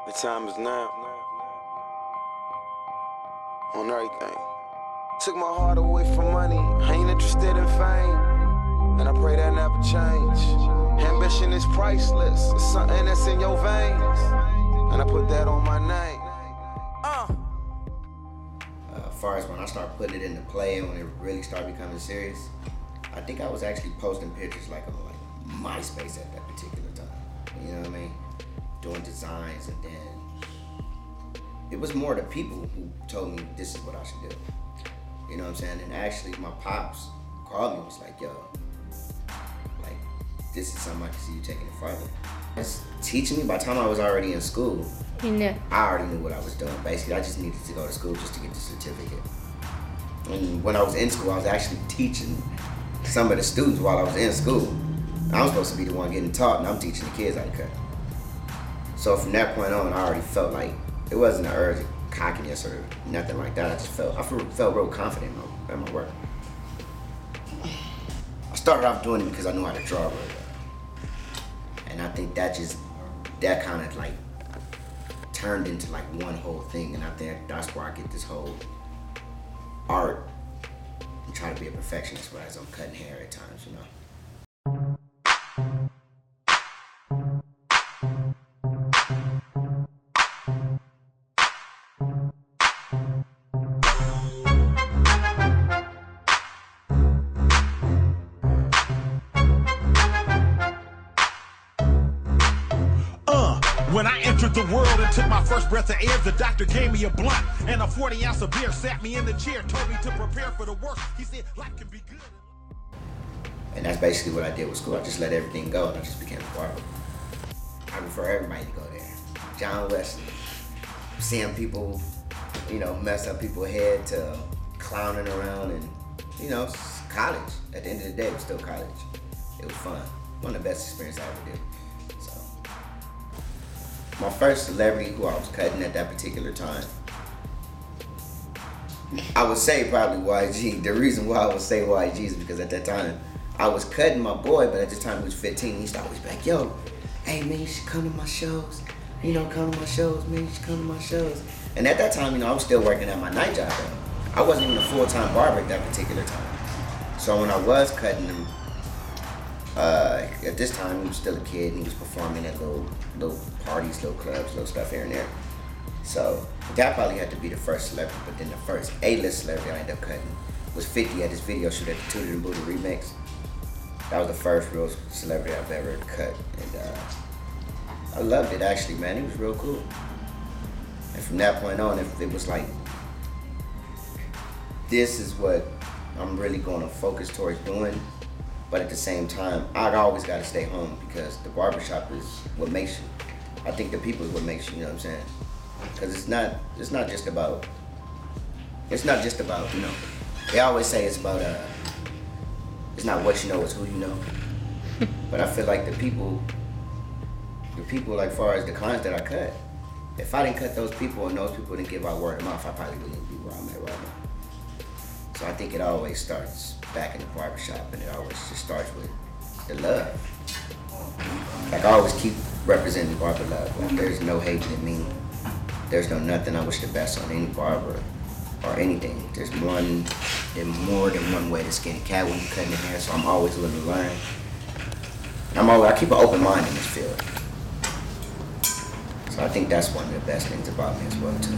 The time is now. On everything. Took my heart away from money. I ain't interested in fame. And I pray that never change. Ambition is priceless. It's something that's in your veins. And I put that on my name. As far as when I started putting it into play and when it really started becoming serious, I think I was actually posting pictures like on MySpace at that particular time. You know what I mean? Doing designs, and then it was more the people who told me this is what I should do. You know what I'm saying? And actually my pops called me and was like, yo, like, this is something I can see you taking it further. It's teaching me. By the time I was already in school, I already knew what I was doing. Basically, I just needed to go to school just to get the certificate. And when I was in school, I was actually teaching some of the students while I was in school. I was supposed to be the one getting taught, and I'm teaching the kids how to cut. So from that point on, I already felt like it wasn't an urge of cockiness or nothing like that. I felt real confident in my work. I started off doing it because I knew how to draw really well. And I think that kind of like turned into like one whole thing. And I think that's where I get this whole art and try to be a perfectionist, whereas I'm cutting hair at times, you know. When I entered the world and took my first breath of air, the doctor gave me a blunt and a 40-ounce of beer, sat me in the chair, told me to prepare for the worst. He said, life can be good. And that's basically what I did with school. I just let everything go and I just became a barber. I prefer everybody to go there. John Wesley, seeing people, you know, mess up people's head to clowning around and, you know, college. At the end of the day, it was still college. It was fun. One of the best experiences I ever did. My first celebrity who I was cutting at that particular time, I would say probably YG. The reason why I would say YG is because at that time, I was cutting my boy, but at the time he was 15, he used to always be like, yo, hey man, you should come to my shows. You know, come to my shows, man, you should come to my shows. And at that time, you know, I was still working at my night job though. I wasn't even a full-time barber at that particular time. So when I was cutting him, at this time, he was still a kid and he was performing at little parties, little clubs, little stuff here and there. So that probably had to be the first celebrity, but then the first A-list celebrity I ended up cutting was 50 at his video shoot at the Tooted and Booted remix. That was the first real celebrity I've ever cut, and I loved it actually, man. It was real cool. And from that point on, it was like, this is what I'm really going to focus towards doing. But at the same time, I always got to stay home because the barbershop is what makes you. I think the people is what makes you, you know what I'm saying? Because it's not just about, you know, they always say it's about, it's not what you know, it's who you know. But I feel like the people, like far as the clients that I cut, if I didn't cut those people and those people didn't give out word of mouth, I probably wouldn't be where I'm at right now. So I think it always starts back in the barbershop, and it always just starts with the love. Like I always keep representing barber love. Like there's no hate in me. There's no nothing. I wish the best on any barber or anything. There's more than one way to skin a cat when you're cutting your hair, so I'm always willing to learn. And I keep an open mind in this field. So I think that's one of the best things about me as well too.